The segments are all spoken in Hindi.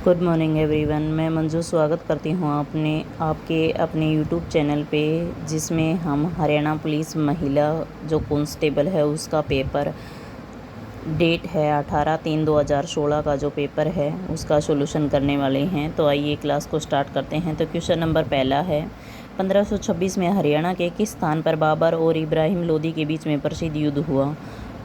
Good morning everyone. मैं मंजू स्वागत करती हूँ आपके अपने यूट्यूब चैनल पे, जिसमें हम हरियाणा पुलिस महिला जो कांस्टेबल है उसका पेपर डेट है 18/3/2016 का जो पेपर है उसका सॉल्यूशन करने वाले हैं। तो आइए क्लास को स्टार्ट करते हैं। तो क्वेश्चन नंबर पहला है, 1526 में हरियाणा के किस स्थान पर बाबर और इब्राहिम लोदी के बीच में प्रसिद्ध युद्ध हुआ?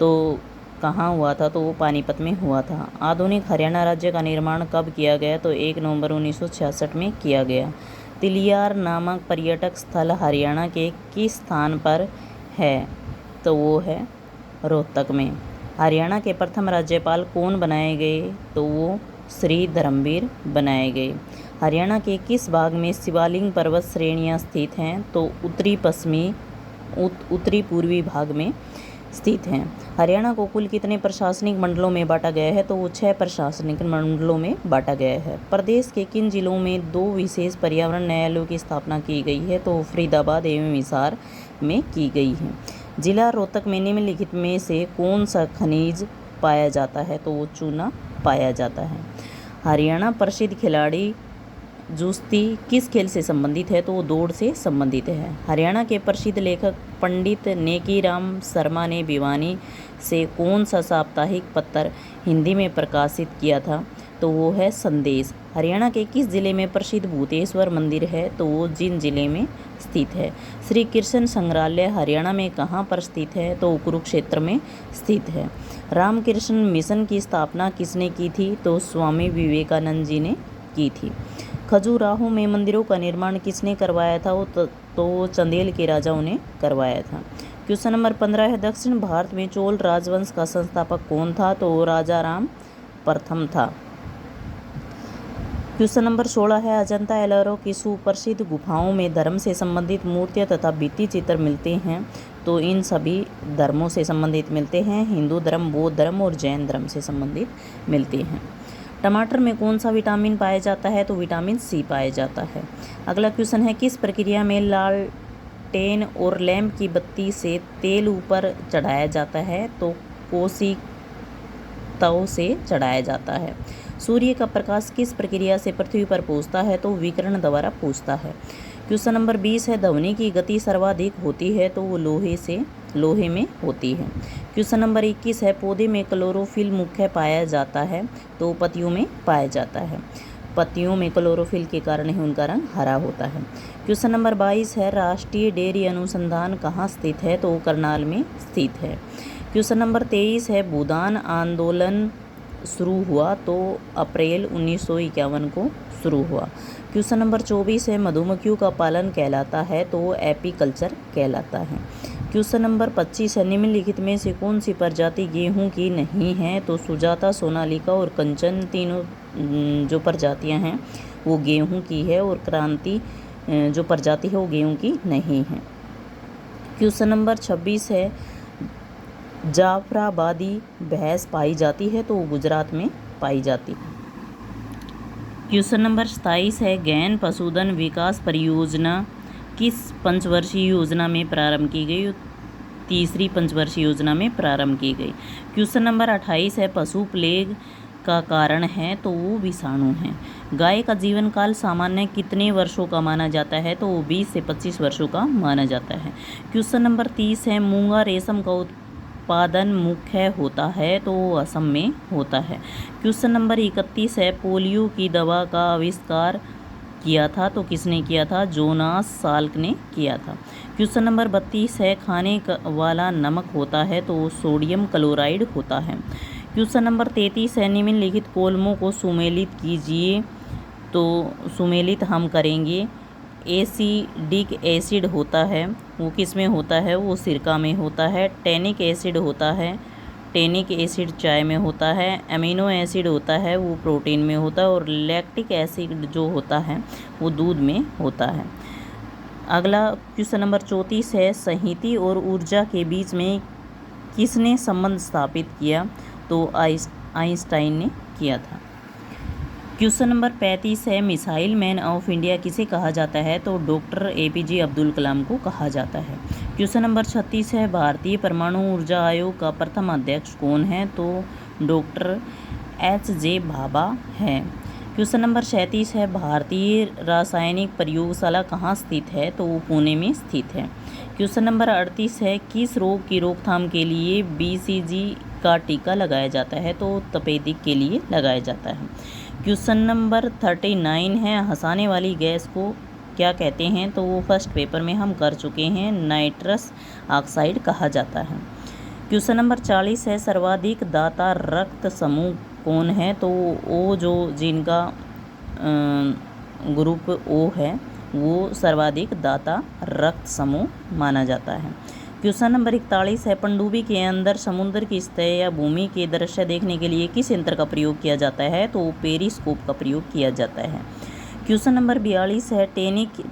तो कहाँ हुआ था? तो वो पानीपत में हुआ था। आधुनिक हरियाणा राज्य का निर्माण कब किया गया? तो 1 नवंबर 1966 में किया गया। तिलियार नामक पर्यटक स्थल हरियाणा के किस स्थान पर है? तो वो है रोहतक में। हरियाणा के प्रथम राज्यपाल कौन बनाए गए? तो वो श्री धर्मवीर बनाए गए। हरियाणा के किस भाग में शिवालिक पर्वत श्रेणियाँ स्थित हैं? तो उत्तरी पूर्वी भाग में स्थित हैं। हरियाणा को कुल कितने प्रशासनिक मंडलों में बांटा गया है? तो वो 6 प्रशासनिक मंडलों में बांटा गया है। प्रदेश के किन जिलों में 2 विशेष पर्यावरण न्यायालयों की स्थापना की गई है? तो फरीदाबाद एवं हिसार में की गई है। जिला रोहतक में निम्नलिखित में से कौन सा खनिज पाया जाता है? तो वो चूना पाया जाता है। हरियाणा प्रसिद्ध खिलाड़ी जुस्ती किस खेल से संबंधित है? तो वो दौड़ से संबंधित है। हरियाणा के प्रसिद्ध लेखक पंडित नेकीराम शर्मा ने भिवानी से कौन सा साप्ताहिक पत्र हिंदी में प्रकाशित किया था? तो वो है संदेश। हरियाणा के किस जिले में प्रसिद्ध भूतेश्वर मंदिर है? तो वो जींद जिले में स्थित है। श्री कृष्ण संग्रहालय हरियाणा में कहाँ पर स्थित है? तो कुरुक्षेत्र में स्थित है। रामकृष्ण मिशन की स्थापना किसने की थी? तो स्वामी विवेकानंद जी ने की थी। खजुराहो में मंदिरों का निर्माण किसने करवाया था? तो चंदेल के राजाओं ने करवाया था। क्वेश्चन नंबर 15 है, दक्षिण भारत में चोल राजवंश का संस्थापक कौन था? तो राजा राम प्रथम था। क्वेश्चन नंबर 16 है, अजंता एलोरा की सुप्रसिद्ध गुफाओं में धर्म से संबंधित मूर्तियाँ तथा भित्ति चित्र मिलते हैं। तो इन सभी धर्मों से संबंधित मिलते हैं। हिंदू धर्म, बौद्ध धर्म और जैन धर्म से संबंधित मिलते हैं। टमाटर में कौन सा विटामिन पाया जाता है? तो विटामिन सी पाया जाता है। अगला क्वेश्चन है, किस प्रक्रिया में लालटेन और लैंप की बत्ती से तेल ऊपर चढ़ाया जाता है? तो कोशिकाओं से चढ़ाया जाता है। सूर्य का प्रकाश किस प्रक्रिया से पृथ्वी पर पहुंचता है? तो विकिरण द्वारा पहुंचता है। क्वेश्चन नंबर 20 है, ध्वनि की गति सर्वाधिक होती है? तो वो लोहे में होती है। क्वेश्चन नंबर 21 है, पौधे में क्लोरोफिल मुख्य पाया जाता है? तो पत्तियों में पाया जाता है। पत्तियों में क्लोरोफिल के कारण ही उनका रंग हरा होता है। क्वेश्चन नंबर 22 है, राष्ट्रीय डेयरी अनुसंधान कहाँ स्थित है? तो करनाल में स्थित है। क्वेश्चन नंबर 23 है, भूदान आंदोलन शुरू हुआ? तो अप्रैल 1951 को शुरू हुआ। क्वेश्चन नंबर 24 है, मधुमक्खियों का पालन कहलाता है? तो एपीकल्चर कहलाता है। क्वेश्चन नंबर 25 है, निम्नलिखित में से कौन सी प्रजाति गेहूं की नहीं है? तो सुजाता, सोनालिका और कंचन, तीनों जो प्रजातियां हैं वो गेहूं की है, और क्रांति जो प्रजाति है वो गेहूं की नहीं है। क्वेश्चन नंबर 26 है, जाफराबादी भैंस पाई जाती है? तो गुजरात में पाई जाती है। क्वेश्चन नंबर 27 है, गैन पशुधन विकास परियोजना किस पंचवर्षीय योजना में प्रारंभ की गई? तीसरी पंचवर्षीय योजना में प्रारंभ की गई। क्वेश्चन नंबर 28 है, पशु प्लेग का कारण है? तो वो विषाणु है। गाय का जीवन काल सामान्य कितने वर्षों का माना जाता है? तो वो 20 से 25 वर्षों का माना जाता है। क्वेश्चन नंबर 30 है, मूंगा रेशम का उत्पादन मुख्य होता है? तो असम में होता है। क्वेश्चन नंबर 31 है, पोलियो की दवा का आविष्कार किया था? तो किसने किया था? जोनास साल्क ने किया था। क्वेश्चन नंबर 32 है, खाने वाला नमक होता है? तो सोडियम क्लोराइड होता है। क्वेश्चन नंबर 33 है, निम्नलिखित कॉलमों को सुमेलित कीजिए। तो सुमेलित हम करेंगे। एसिडिक एसिड होता है, वो किस में होता है? वो सिरका में होता है। टैनिक एसिड होता है, टैनिक एसिड चाय में होता है। अमीनो एसिड होता है, वो प्रोटीन में होता है। और लैक्टिक एसिड जो होता है वो दूध में होता है। अगला क्वेश्चन नंबर 34 है, संहति और ऊर्जा के बीच में किसने संबंध स्थापित किया? तो आइंस्टाइन ने किया था। क्वेश्चन नंबर 35 है, मिसाइल मैन ऑफ इंडिया किसे कहा जाता है? तो डॉक्टर APJ अब्दुल कलाम को कहा जाता है। क्वेश्चन नंबर 36 है, भारतीय परमाणु ऊर्जा आयोग का प्रथम अध्यक्ष कौन है? तो डॉक्टर HJ भाभा है। क्वेश्चन नंबर 37 है भारतीय रासायनिक प्रयोगशाला कहाँ स्थित है, तो वो पुणे में स्थित है। क्वेश्चन नंबर 38 है किस रोग की रोकथाम के लिए BCG का टीका लगाया जाता है, तो तपेदिक के लिए लगाया जाता है। क्वेश्चन नंबर 39 है हंसाने वाली गैस को क्या कहते हैं, तो वो फर्स्ट पेपर में हम कर चुके हैं, नाइट्रस ऑक्साइड कहा जाता है। क्वेश्चन नंबर 40 है सर्वाधिक दाता रक्त समूह कौन है, तो ओ जो जिनका ग्रुप ओ है वो सर्वाधिक दाता रक्त समूह माना जाता है। क्वेश्चन नंबर 41 है पनडुब्बी के अंदर समुद्र की सतह या भूमि के दृश्य देखने के लिए किस यंत्र का प्रयोग किया जाता है, तो पेरिस्कोप का प्रयोग किया जाता है। क्वेश्चन नंबर 42 है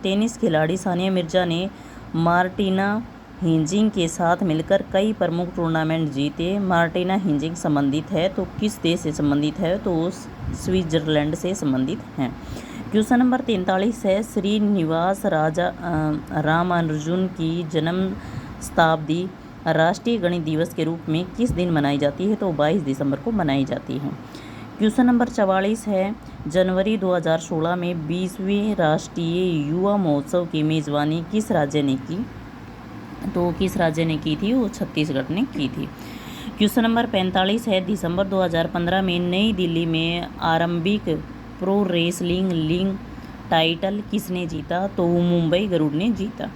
टेनिस खिलाड़ी सानिया मिर्जा ने मार्टिना हिंजिंग के साथ मिलकर कई प्रमुख टूर्नामेंट जीते। मार्टिना हिंजिंग संबंधित है तो किस देश से संबंधित है, तो स्विट्जरलैंड से संबंधित हैं। क्वेश्चन नंबर 43 है श्रीनिवास रामानुजन की जन्म शताब्दी राष्ट्रीय गणित दिवस के रूप में किस दिन मनाई जाती है, तो 22 दिसंबर को मनाई जाती है। क्वेश्चन नंबर 44 है जनवरी 2016 में 20वें राष्ट्रीय युवा महोत्सव की मेज़बानी किस राज्य ने की, तो किस राज्य ने की थी, वो छत्तीसगढ़ ने की थी। क्वेश्चन नंबर 45 है दिसंबर 2015 में नई दिल्ली में आरंभिक प्रो रेसलिंग लीग टाइटल किसने जीता, तो मुंबई गरुड़ ने जीता।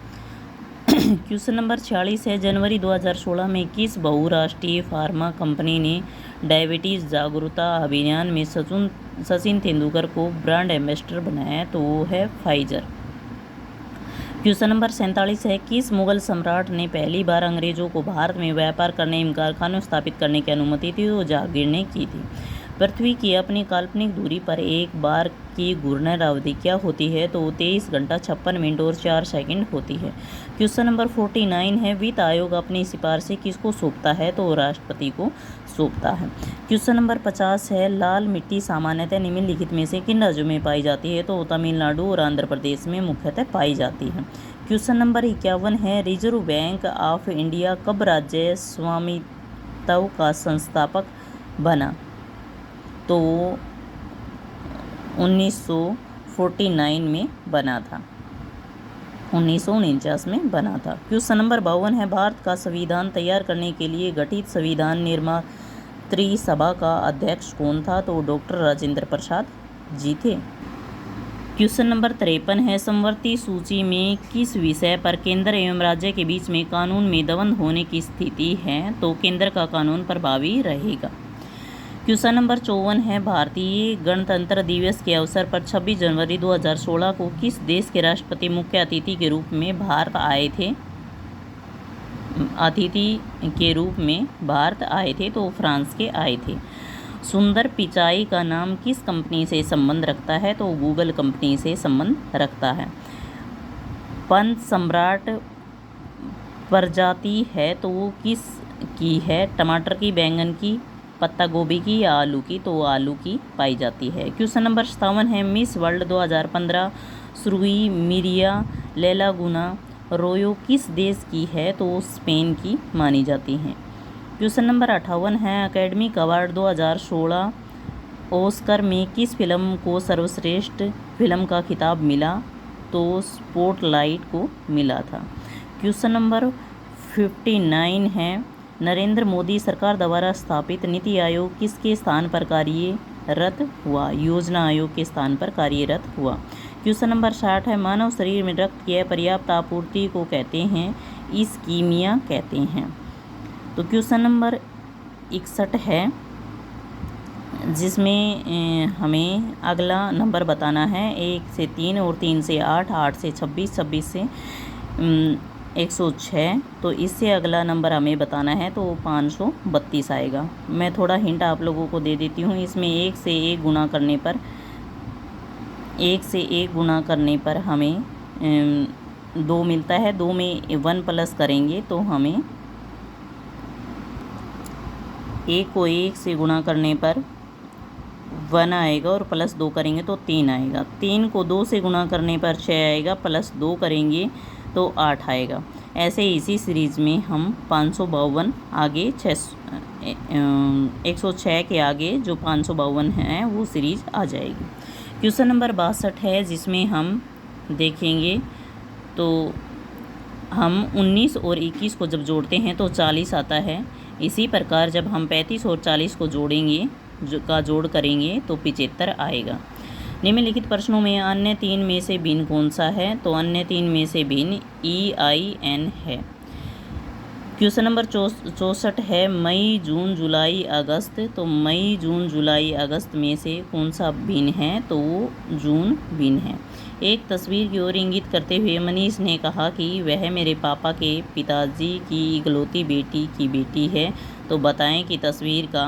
क्वेश्चन नंबर 46 है जनवरी 2016 में किस बहुराष्ट्रीय फार्मा कंपनी ने डायबिटीज़ जागरूकता अभियान में सचिन तेंदुलकर को ब्रांड एम्बेसडर बनाया, तो वो है फाइजर। क्वेश्चन नंबर 47 है किस मुगल सम्राट ने पहली बार अंग्रेजों को भारत में व्यापार करने एवं कारखाने स्थापित करने की अनुमति थी, तो जहांगीर ने की थी। पृथ्वी की अपनी काल्पनिक दूरी पर एक बार की घूर्णन अवधि क्या होती है, तो 23 घंटा 56 मिनट और 4 सेकंड होती है। क्वेश्चन नंबर 49 है वित्त आयोग अपनी सिफारिशें किसको सौंपता है, तो राष्ट्रपति को सौंपता है। क्वेश्चन नंबर 50 है लाल मिट्टी सामान्यतः निम्नलिखित में से किन राज्यों में पाई जाती है, तो तमिलनाडु और आंध्र प्रदेश में मुख्यतः पाई जाती है। क्वेश्चन नंबर 51 है रिजर्व बैंक ऑफ इंडिया कब राज्य स्वामित्व का संस्थापक बना, तो 1949 में बना था, 1949 में बना था। क्वेश्चन नंबर 52 है भारत का संविधान तैयार करने के लिए गठित संविधान निर्मात्री सभा का अध्यक्ष कौन था, तो डॉक्टर राजेंद्र प्रसाद जी थे। क्वेश्चन नंबर 53 है समवर्ती सूची में किस विषय पर केंद्र एवं राज्य के बीच में कानून में द्वंद्व होने की स्थिति है, तो केंद्र का कानून प्रभावी रहेगा। क्वेश्चन नंबर 54 है भारतीय गणतंत्र दिवस के अवसर पर 26 जनवरी 2016 को किस देश के राष्ट्रपति मुख्य अतिथि के रूप में भारत आए थे, तो फ्रांस के आए थे। सुंदर पिचाई का नाम किस कंपनी से संबंध रखता है, तो गूगल कंपनी से संबंध रखता है। पंत सम्राट प्रजाति है तो वो किस की है, टमाटर की, बैंगन की, पत्ता गोभी की या आलू की, तो आलू की पाई जाती है। क्वेश्चन नंबर 57 है मिस वर्ल्ड 2015 सुरुई मिरिया लेलागुना रोयो किस देश की है, तो स्पेन की मानी जाती हैं। क्वेश्चन नंबर 58 है एकेडमिक अवार्ड 2016 ऑस्कर में किस फिल्म को सर्वश्रेष्ठ फिल्म का खिताब मिला, तो स्पॉटलाइट को मिला था। क्वेश्चन नंबर 59 है नरेंद्र मोदी सरकार द्वारा स्थापित नीति आयोग किसके स्थान पर कार्यरत हुआ, योजना आयोग के स्थान पर कार्यरत हुआ। क्वेश्चन नंबर 60 है मानव शरीर में रक्त की पर्याप्त आपूर्ति को कहते हैं इस्कीमिया कहते हैं। तो क्वेश्चन नंबर 61 है जिसमें हमें अगला नंबर बताना है 1 से 3 और 3 से 8, 8 से 26, 26 से 106, तो इससे अगला नंबर हमें बताना है तो 532 आएगा। मैं थोड़ा हिंट आप लोगों को दे देती हूँ, इसमें 1 से 1 गुना करने पर हमें 2 मिलता है, 2 में 1 प्लस करेंगे तो हमें 1 को 1 से गुणा करने पर 1 आएगा और प्लस 2 करेंगे तो 3 आएगा। 3 को 2 से गुणा करने पर 6 आएगा, प्लस 2 करेंगे तो 8 आएगा। ऐसे ही इसी सीरीज़ में हम 552 आगे 106 के आगे जो 552 है वो सीरीज़ आ जाएगी। क्वेश्चन नंबर 62 है, जिसमें हम देखेंगे तो हम 19 और 21 को जब जोड़ते हैं तो 40 आता है। इसी प्रकार जब हम 35 और 40 को जोड़ेंगे जोड़ करेंगे तो 75 आएगा। निम्नलिखित प्रश्नों में अन्य तीन में से भिन्न कौन सा है? तो अन्य तीन में से भिन्न EIN है। क्वेश्चन नंबर 64 है, मई जून जुलाई अगस्त। तो मई जून जुलाई अगस्त में से कौन सा भिन्न है? तो वो जून भिन्न है। एक तस्वीर की ओर इंगित करते हुए मनीष ने कहा कि वह मेरे पापा के पिताजी की इकलौती बेटी की बेटी है। तो बताएं कि तस्वीर का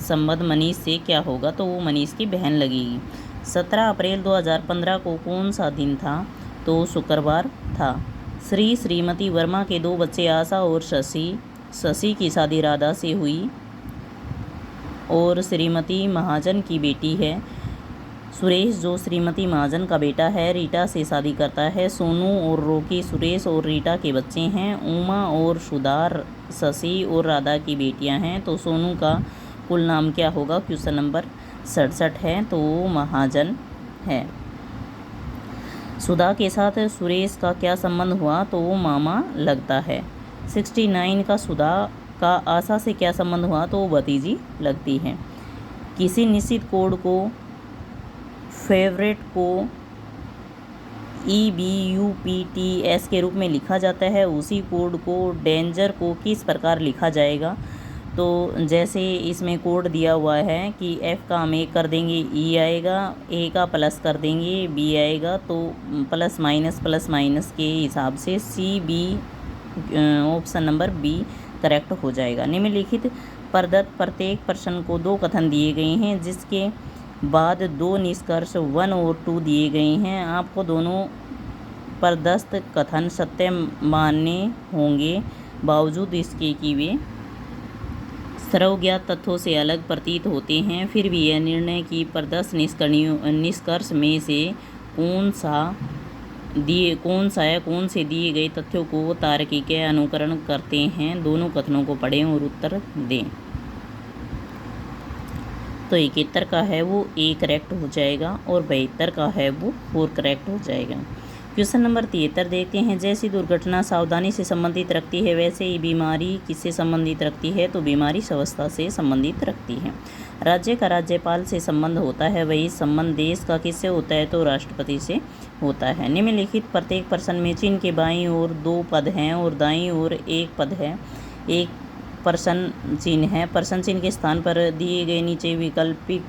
संबंध मनीष से क्या होगा? तो वो मनीष की बहन लगेगी। 17 अप्रैल 2015 को कौन सा दिन था? तो शुक्रवार था। श्रीमती वर्मा के दो बच्चे आशा और शशि की शादी राधा से हुई और श्रीमती महाजन की बेटी है। सुरेश जो श्रीमती महाजन का बेटा है रीटा से शादी करता है। सोनू और रॉकी सुरेश और रीटा के बच्चे हैं। उमा और सुधार शशि और राधा की बेटियां हैं। तो सोनू का कुल नाम क्या होगा? क्वेश्चन नंबर 67 है, तो महाजन है। सुधा के साथ सुरेश का क्या संबंध हुआ? तो वो मामा लगता है। 69 का सुधा का आशा से क्या संबंध हुआ? तो वो भतीजी लगती है। किसी निश्चित कोड को फेवरेट को EBUPTS के रूप में लिखा जाता है, उसी कोड को डेंजर को किस प्रकार लिखा जाएगा? तो जैसे इसमें कोड दिया हुआ है कि F का हम एक कर देंगे E आएगा, A का प्लस कर देंगे B आएगा, तो प्लस माइनस के हिसाब से CB option number B correct हो जाएगा। निम्नलिखित प्रदत्त प्रत्येक प्रश्न को दो कथन दिए गए हैं, जिसके बाद दो निष्कर्ष 1 और 2 दिए गए हैं। आपको दोनों प्रदत्त कथन सत्य मानने होंगे, बावजूद इसके कि वे सर्वज्ञात तथ्यों से अलग प्रतीत होते हैं। फिर भी यह निर्णय कि प्रदत्त निष्कर्ष में से कौन से दिए गए तथ्यों को तार्किक अनुकरण करते हैं, दोनों कथनों को पढ़ें और उत्तर दें। तो 71 का है वो A करेक्ट हो जाएगा और 72 का है वो 4 करेक्ट हो जाएगा। क्वेश्चन नंबर 73 देखते हैं, जैसी दुर्घटना सावधानी से संबंधित रखती है वैसे ही बीमारी किससे संबंधित रखती है? तो बीमारी स्वास्थ्य से संबंधित रखती है। राज्य का राज्यपाल से संबंध होता है, वही संबंध देश का किससे होता है? तो राष्ट्रपति से होता है। निम्नलिखित प्रत्येक प्रश्न में चिन्ह के बाईं ओर 2 पद हैं और दाईं ओर 1 पद है। एक प्रश्न चिन्ह है। प्रश्न चिन्ह के स्थान पर दिए गए नीचे वैकल्पिक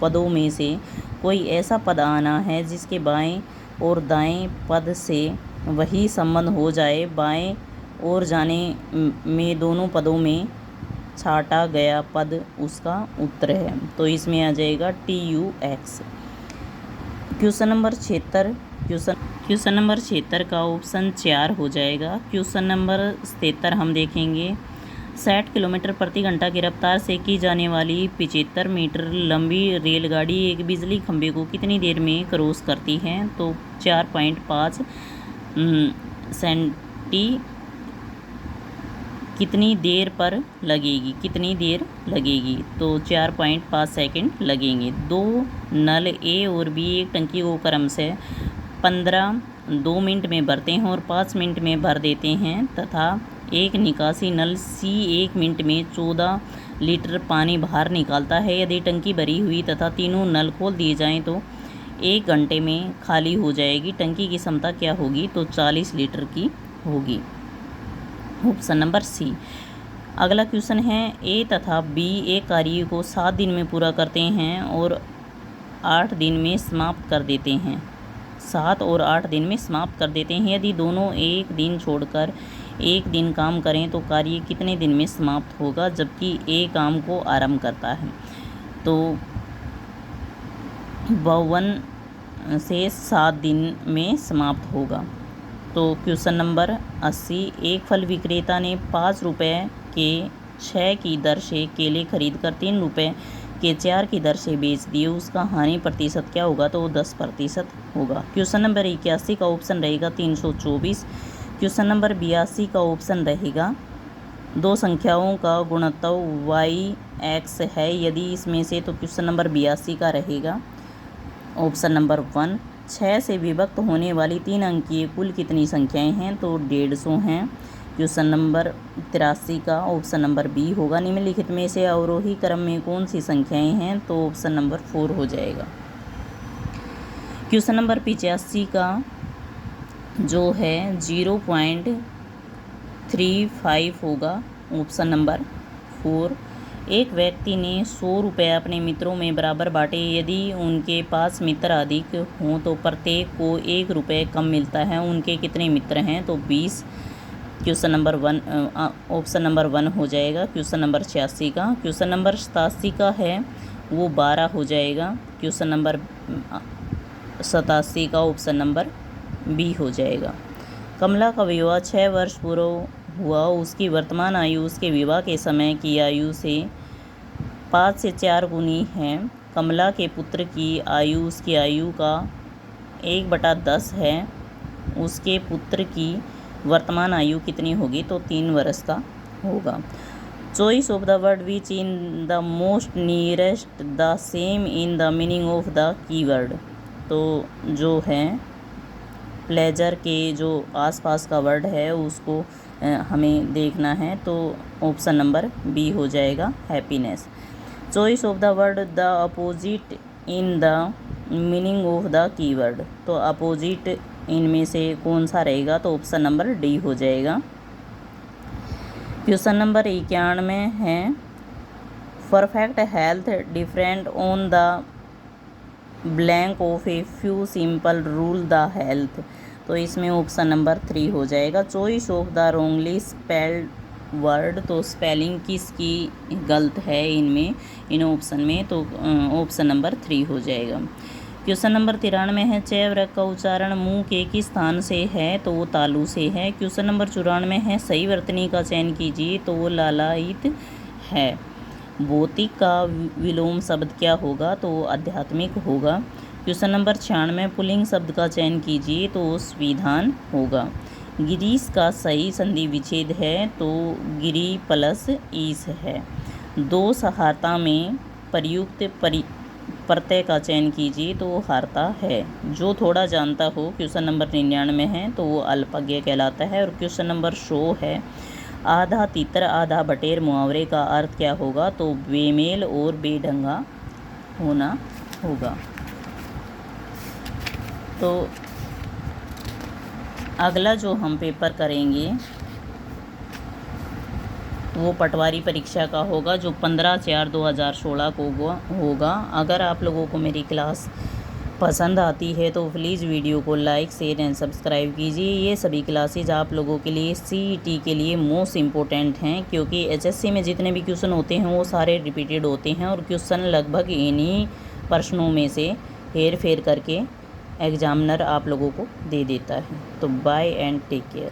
पदों में से कोई ऐसा पद आना है जिसके बाएं और दाएं पद से वही संबंध हो जाए। बाएं ओर जाने में दोनों पदों में छाटा गया पद उसका उत्तर है, तो इसमें आ जाएगा TUX। क्वेश्चन नंबर 76 का ऑप्शन 4 हो जाएगा। क्वेश्चन नंबर 77 हम देखेंगे, 60 किलोमीटर प्रति घंटा की रफ्तार से की जाने वाली 75 मीटर लंबी रेलगाड़ी एक बिजली खंभे को कितनी देर में क्रॉस करती है? तो 4.5 सेंटी कितनी देर लगेगी? तो 4.5 सेकंड लगेंगे। 2 नल A और B एक टंकी को क्रमशः 2 मिनट में भरते हैं और 5 मिनट में भर देते हैं, तथा एक निकासी नल C 1 मिनट में 14 लीटर पानी बाहर निकालता है। यदि टंकी भरी हुई तथा तीनों नल खोल दिए जाएं तो 1 घंटे में खाली हो जाएगी। टंकी की क्षमता क्या होगी? तो 40 लीटर की होगी। Option number C। अगला क्वेश्चन है, A तथा B एक कार्य को 7 दिन में पूरा करते हैं और 8 दिन में समाप्त कर देते हैं। 7 और 8 दिन में समाप्त कर देते हैं। यदि दोनों एक दिन छोड़कर एक दिन काम करें तो कार्य कितने दिन में समाप्त होगा? जबकि A काम को आरंभ करता है तो 52 से 7 दिन में समाप्त होगा। तो क्वेश्चन नंबर 80, एक फल विक्रेता ने 5 रुपये के 6 की दर से केले खरीदकर 3 रुपये के 4 की दर से बेच दिए, उसका हानि प्रतिशत क्या होगा? तो 10% होगा। क्वेश्चन नंबर 81 का ऑप्शन रहेगा 324। क्वेश्चन नंबर 82 का ऑप्शन रहेगा, दो संख्याओं का गुणनफल YX है, यदि इसमें से, तो क्वेश्चन नंबर 82 का रहेगा ऑप्शन नंबर 1। 6 से विभक्त होने वाली 3 अंकीय कुल कितनी संख्याएं हैं? तो 150 हैं। क्वेश्चन नंबर 83 का ऑप्शन नंबर बी होगा। निम्नलिखित में से अवरोही क्रम में कौन सी संख्याएं हैं? तो ऑप्शन नंबर 4 हो जाएगा। क्वेश्चन नंबर 85 का जो है 0.35 होगा, ऑप्शन नंबर 4। एक व्यक्ति ने 100 रुपये अपने मित्रों में बराबर बांटे। यदि उनके पास मित्र अधिक हों तो प्रत्येक को 1 रुपये कम मिलता है। उनके कितने मित्र हैं? तो 20। क्वेश्चन नंबर 1 ऑप्शन नंबर 1 हो जाएगा। क्वेश्चन नंबर 86 का, क्वेश्चन नंबर 87 का है वो 12 हो जाएगा। क्वेश्चन नंबर 87 का ऑप्शन नंबर बी हो जाएगा। कमला का विवाह 6 वर्ष पूरा हुआ। उसकी वर्तमान आयु उसके विवाह के समय की आयु से 5 से 4 गुनी है। कमला के पुत्र की आयु उसकी आयु का 1/10 है। उसके पुत्र की वर्तमान आयु कितनी होगी? तो 3 वर्ष का होगा। Choice of the word which in the most nearest the same in the meaning of the keyword. तो जो है प्लेजर के जो आसपास का वर्ड है उसको हमें देखना है। तो ऑप्शन नंबर बी हो जाएगा, happiness. Choice of the word the opposite in the meaning of the keyword. तो अपोजिट इनमें से कौन सा रहेगा? तो ऑप्शन नंबर डी हो जाएगा। क्वेश्चन नंबर 91 है perfect health different on the blank of a few simple rule the health. तो इसमें ऑप्शन नंबर 3 हो जाएगा। Choice of the wrongly spelled word. तो स्पेलिंग किसकी गलत है इनमें, इन ऑप्शन में? तो ऑप्शन नंबर 3 हो जाएगा। क्वेश्चन नंबर 93 है च वर्ग का उच्चारण मुंह के किस स्थान से है? तो वो तालु से है। क्वेश्चन नंबर 94 है सही वर्तनी का चयन कीजिए। तो वो लालायित है। भौतिक का विलोम शब्द क्या होगा? तो आध्यात्मिक होगा। क्वेश्चन नंबर 96 पुल्लिंग शब्द का चयन कीजिए। तो स्विधान होगा। गिरीश का सही संधि विच्छेद है। तो गिरी प्लस ईस है। दो सहारता में प्रयुक्त प्रत्यय का चयन कीजिए। तो वो हारता है। जो थोड़ा जानता हो क्वेश्चन नंबर 99 है तो वो अल्पज्ञ कहलाता है। और क्वेश्चन नंबर 100 है आधा तितर आधा बटेर मुहावरे का अर्थ क्या होगा? तो बेमेल और बेढंगा होना होगा। तो अगला जो हम पेपर करेंगे वो पटवारी परीक्षा का होगा जो 15/4/2016 को होगा। अगर आप लोगों को मेरी क्लास पसंद आती है तो प्लीज़ वीडियो को लाइक शेयर एंड सब्सक्राइब कीजिए। ये सभी क्लासेज आप लोगों के लिए CET के लिए मोस्ट इम्पोर्टेंट हैं, क्योंकि HSC में जितने भी क्वेश्चन होते हैं वो सारे रिपीटेड होते हैं और क्वेश्चन लगभग इन्हीं प्रश्नों में से हेर फेर करके एग्जामिनर आप लोगों को दे देता है। तो बाय एंड टेक केयर।